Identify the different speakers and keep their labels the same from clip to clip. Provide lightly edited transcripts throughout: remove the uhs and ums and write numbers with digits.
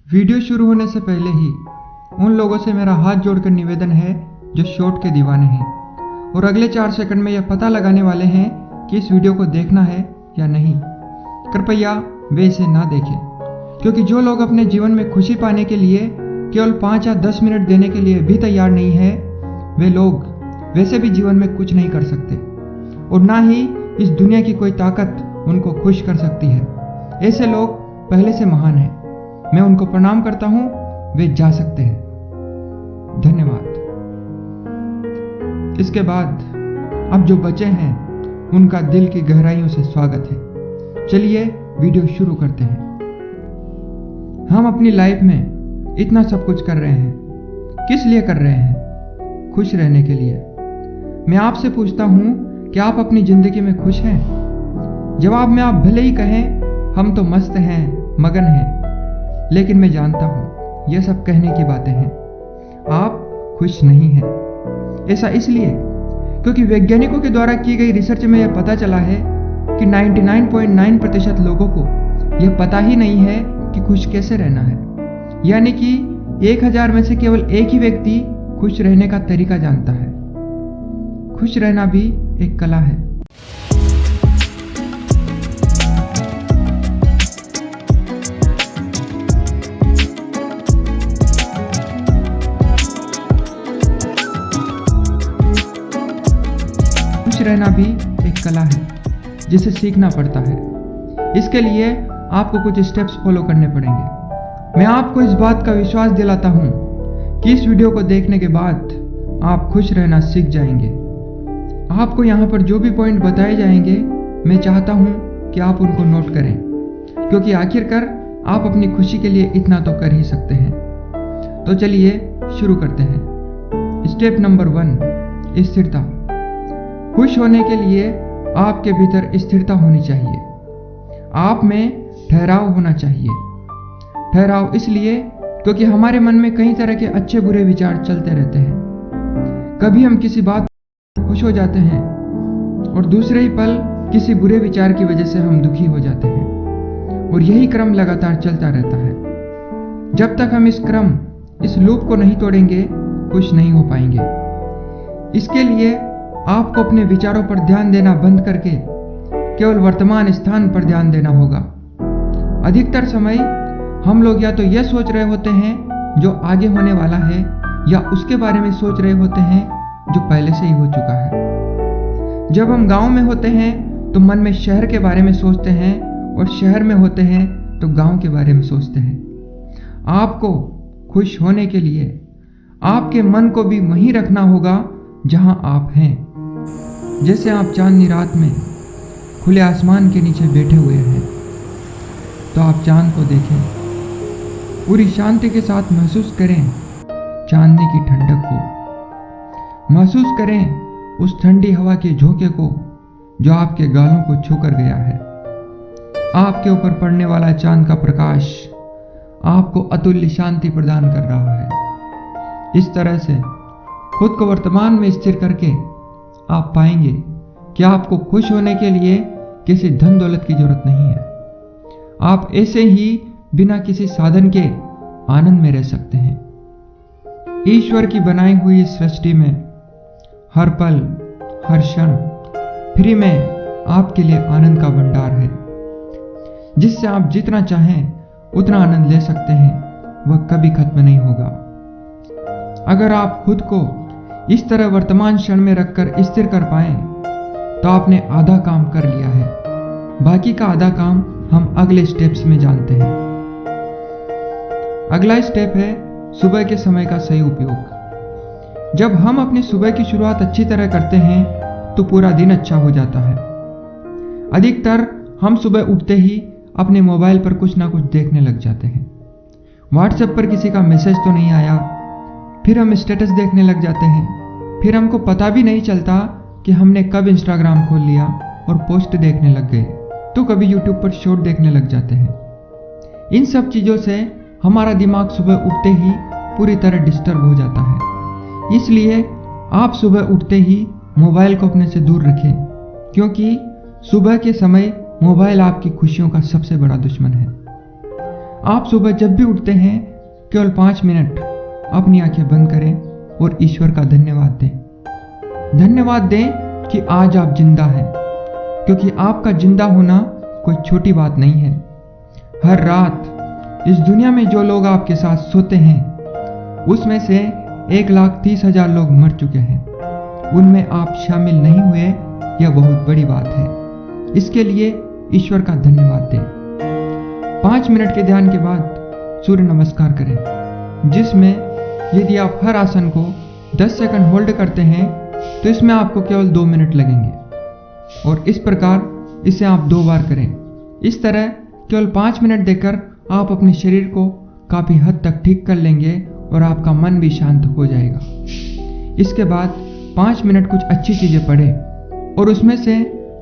Speaker 1: Video शुरू होने से पहले ही उन लोगों से मेरा हाथ जोड़कर निवेदन है जो शॉर्ट के दीवाने हैं और अगले 4 सेकंड में यह पता लगाने वाले हैं कि इस वीडियो को देखना है या नहीं। कृपया वे इसे ना देखें, क्योंकि जो लोग अपने जीवन में खुशी पाने के लिए केवल 5 या 10 मिनट देने के लिए भी तैयार नहीं है, वे लोग वैसे भी जीवन में कुछ नहीं कर सकते और ना ही इस दुनिया की कोई ताकत उनको खुश कर सकती है। ऐसे लोग पहले से महान हैं। मैं उनको प्रणाम करता हूं, वे जा सकते हैं। धन्यवाद। इसके बाद अब जो बचे हैं उनका दिल की गहराइयों से स्वागत है। चलिए वीडियो शुरू करते हैं। हम अपनी लाइफ में इतना सब कुछ कर रहे हैं, किस लिए कर रहे हैं? खुश रहने के लिए। मैं आपसे पूछता हूं कि आप अपनी जिंदगी में खुश हैं? जवाब में आप भले ही कहें हम तो मस्त हैं, मगन हैं, लेकिन मैं जानता हूं यह सब कहने की बातें हैं। आप खुश नहीं हैं। ऐसा इसलिए क्योंकि वैज्ञानिकों के द्वारा की गई रिसर्च में यह पता चला है कि 99.9% लोगों को यह पता ही नहीं है कि खुश कैसे रहना है। यानी कि 1000 में से केवल एक ही व्यक्ति खुश रहने का तरीका जानता है। खुश रहना भी एक कला है। खुश रहना भी एक कला है जिसे सीखना पड़ता है। इसके लिए आपको कुछ स्टेप्स फॉलो करने पड़ेंगे। मैं आपको इस बात का विश्वास दिलाता हूं कि इस वीडियो को देखने के बाद आप खुश रहना सीख जाएंगे। आपको यहाँ पर जो भी पॉइंट बताए जाएंगे, मैं चाहता हूँ कि आप उनको नोट करें, क्योंकि आखिरकार आप अपनी खुशी के लिए इतना तो कर ही सकते हैं। तो चलिए शुरू करते हैं। स्टेप नंबर 1, स्थिरता। खुश होने के लिए आपके भीतर स्थिरता होनी चाहिए। आप में ठहराव होना चाहिए। ठहराव इसलिए क्योंकि हमारे मन में कई तरह के अच्छे बुरे विचार चलते रहते हैं। कभी हम किसी बात खुश हो जाते हैं और दूसरे ही पल किसी बुरे विचार की वजह से हम दुखी हो जाते हैं, और यही क्रम लगातार चलता रहता है। जब तक हम इस लूप को नहीं तोड़ेंगे, खुश नहीं हो पाएंगे। इसके लिए आपको अपने विचारों पर ध्यान देना बंद करके केवल वर्तमान स्थान पर ध्यान देना होगा। अधिकतर समय हम लोग या तो यह सोच रहे होते हैं जो आगे होने वाला है, या उसके बारे में सोच रहे होते हैं जो पहले से ही हो चुका है। जब हम गांव में होते हैं तो मन में शहर के बारे में सोचते हैं, और शहर में होते हैं तो गांव के बारे में सोचते हैं। आपको खुश होने के लिए आपके मन को भी वहीं रखना होगा जहां आप हैं। जैसे आप चांदनी रात में खुले आसमान के नीचे बैठे हुए हैं, तो आप चांद को देखें, पूरी शांति के साथ महसूस करें चांदनी की ठंडक को। महसूस करें उस ठंडी हवा के झोंके को जो आपके गालों को छूकर गया है। आपके ऊपर पड़ने वाला चांद का प्रकाश आपको अतुल्य शांति प्रदान कर रहा है। इस तरह से खुद को वर्तमान में स्थिर करके आप पाएंगे कि आपको खुश होने के लिए किसी धन दौलत की जरूरत नहीं है। आप ऐसे ही बिना किसी साधन के आनंद में रह सकते हैं। ईश्वर की बनाई हुई सृष्टि में हर पल, हर क्षण फ्री में आपके लिए आनंद का भंडार है, जिससे आप जितना चाहें उतना आनंद ले सकते हैं। वह कभी खत्म नहीं होगा। अगर आप खुद को इस तरह वर्तमान क्षण में रखकर स्थिर कर पाएं, तो आपने आधा काम कर लिया है। बाकी का आधा काम हम अगले स्टेप्स में जानते हैं। अगला स्टेप है सुबह के समय का सही उपयोग। जब हम अपनी सुबह की शुरुआत अच्छी तरह करते हैं तो पूरा दिन अच्छा हो जाता है। अधिकतर हम सुबह उठते ही अपने मोबाइल पर कुछ ना कुछ देखने लग जाते हैं। व्हाट्सएप पर किसी का मैसेज तो नहीं आया, फिर हम स्टेटस देखने लग जाते हैं। फिर हमको पता भी नहीं चलता कि हमने कब इंस्टाग्राम खोल लिया और पोस्ट देखने लग गए, तो कभी यूट्यूब पर शॉर्ट देखने लग जाते हैं। इन सब चीज़ों से हमारा दिमाग सुबह उठते ही पूरी तरह डिस्टर्ब हो जाता है। इसलिए आप सुबह उठते ही मोबाइल को अपने से दूर रखें, क्योंकि सुबह के समय मोबाइल आपकी खुशियों का सबसे बड़ा दुश्मन है। आप सुबह जब भी उठते हैं केवल 5 मिनट अपनी आंखें बंद करें और ईश्वर का धन्यवाद दें। धन्यवाद दें कि आज आप जिंदा हैं, क्योंकि आपका जिंदा होना कोई छोटी बात नहीं है। हर रात इस दुनिया में जो लोग आपके साथ सोते हैं उसमें से 1,30,000 लोग मर चुके हैं। उनमें आप शामिल नहीं हुए, यह बहुत बड़ी बात है। इसके लिए ईश्वर का धन्यवाद दें। 5 मिनट के ध्यान के बाद सूर्य नमस्कार करें, जिसमें यदि आप हर आसन को 10 सेकंड होल्ड करते हैं तो इसमें आपको केवल 2 मिनट लगेंगे, और इस प्रकार इसे आप 2 बार करें। इस तरह केवल 5 मिनट देकर आप अपने शरीर को काफ़ी हद तक ठीक कर लेंगे और आपका मन भी शांत हो जाएगा। इसके बाद 5 मिनट कुछ अच्छी चीज़ें पढ़ें और उसमें से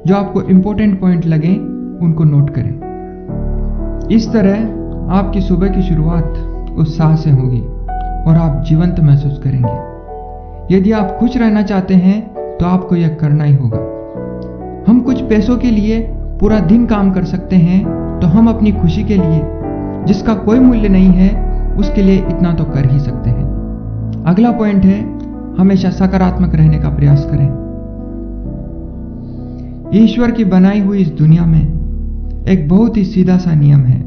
Speaker 1: जो आपको इम्पोर्टेंट पॉइंट लगे उनको नोट करें। इस तरह आपकी सुबह की शुरुआत उत्साह से होगी और आप जीवंत महसूस करेंगे। यदि आप खुश रहना चाहते हैं तो आपको यह करना ही होगा। हम कुछ पैसों के लिए पूरा दिन काम कर सकते हैं, तो हम अपनी खुशी के लिए, जिसका कोई मूल्य नहीं है, उसके लिए इतना तो कर ही सकते हैं। अगला पॉइंट है, हमेशा सकारात्मक रहने का प्रयास करें। ईश्वर की बनाई हुई इस दुनिया में एक बहुत ही सीधा सा नियम है,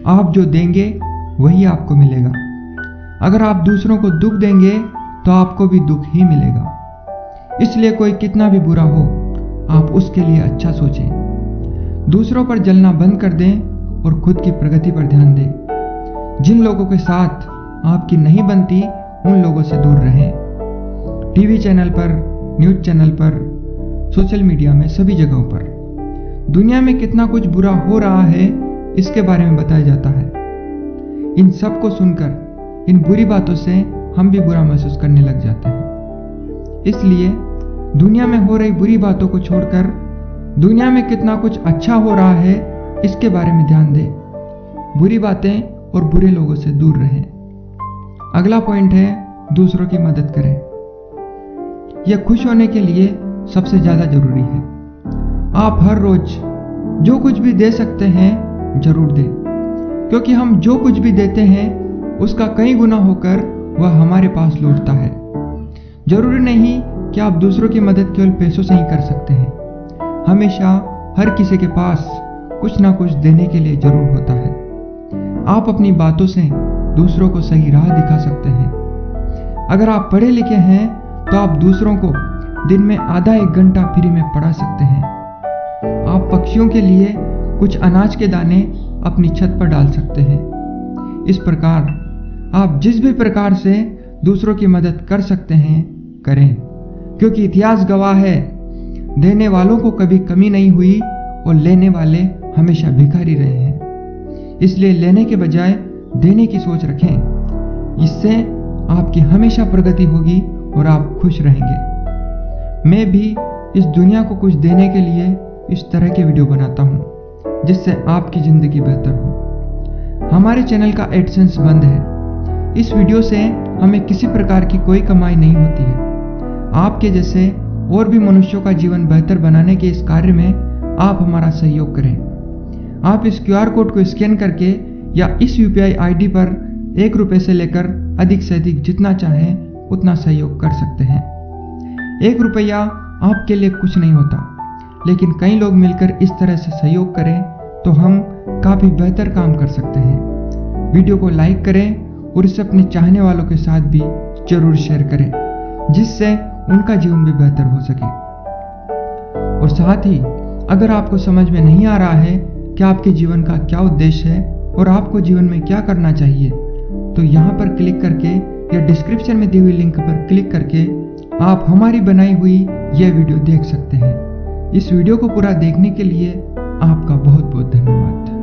Speaker 1: आप जो देंगे वही आपको मिलेगा। अगर आप दूसरों को दुख देंगे तो आपको भी दुख ही मिलेगा। इसलिए कोई कितना भी बुरा हो, आप उसके लिए अच्छा सोचें। दूसरों पर जलना बंद कर दें और खुद की प्रगति पर ध्यान दें। जिन लोगों के साथ आपकी नहीं बनती उन लोगों से दूर रहें। टीवी चैनल पर, न्यूज़ चैनल पर, सोशल मीडिया में, सभी जगहों पर दुनिया में कितना कुछ बुरा हो रहा है इसके बारे में बताया जाता है। इन सब को सुनकर, इन बुरी बातों से हम भी बुरा महसूस करने लग जाते हैं। इसलिए दुनिया में हो रही बुरी बातों को छोड़कर दुनिया में कितना कुछ अच्छा हो रहा है इसके बारे में ध्यान दें। बुरी बातें और बुरे लोगों से दूर रहें। अगला पॉइंट है, दूसरों की मदद करें। यह खुश होने के लिए सबसे ज़्यादा जरूरी है। आप हर रोज जो कुछ भी दे सकते हैं जरूर दें, क्योंकि हम जो कुछ भी देते हैं उसका कई गुना होकर वह हमारे पास लौटता है। जरूरी नहीं कि आप दूसरों की मदद केवल पैसों से ही कर सकते हैं। हमेशा हर किसी के पास कुछ ना कुछ देने के लिए जरूर होता है। आप अपनी बातों से दूसरों को सही राह दिखा सकते हैं। अगर आप पढ़े लिखे हैं तो आप दूसरों को दिन में आधा 1 घंटा फ्री में पढ़ा सकते हैं। आप पक्षियों के लिए कुछ अनाज के दाने अपनी छत पर डाल सकते हैं। इस प्रकार आप जिस भी प्रकार से दूसरों की मदद कर सकते हैं करें, क्योंकि इतिहास गवाह है, देने वालों को कभी कमी नहीं हुई और लेने वाले हमेशा भिखारी रहे हैं। इसलिए लेने के बजाय देने की सोच रखें। इससे आपकी हमेशा प्रगति होगी और आप खुश रहेंगे। मैं भी इस दुनिया को कुछ देने के लिए इस तरह के वीडियो बनाता हूँ जिससे आपकी ज़िंदगी बेहतर हो। हमारे चैनल का एडसेंस बंद है। इस वीडियो से हमें किसी प्रकार की कोई कमाई नहीं होती है। आपके जैसे और भी मनुष्यों का जीवन बेहतर बनाने के इस कार्य में आप हमारा सहयोग करें। आप इस QR कोड को स्कैन करके या इस UPI ID पर 1 रुपये से लेकर अधिक से अधिक जितना चाहें उतना सहयोग कर सकते हैं। 1 रुपया आपके लिए कुछ नहीं होता, लेकिन कई लोग मिलकर इस तरह से सहयोग करें तो हम काफ़ी बेहतर काम कर सकते हैं। वीडियो को लाइक करें और इसे अपने चाहने वालों के साथ भी जरूर शेयर करें, जिससे उनका जीवन भी बेहतर हो सके। और साथ ही अगर आपको समझ में नहीं आ रहा है कि आपके जीवन का क्या उद्देश्य है और आपको जीवन में क्या करना चाहिए, तो यहाँ पर क्लिक करके या डिस्क्रिप्शन में दी हुई लिंक पर क्लिक करके आप हमारी बनाई हुई यह वीडियो देख सकते हैं। इस वीडियो को पूरा देखने के लिए आपका बहुत बहुत धन्यवाद।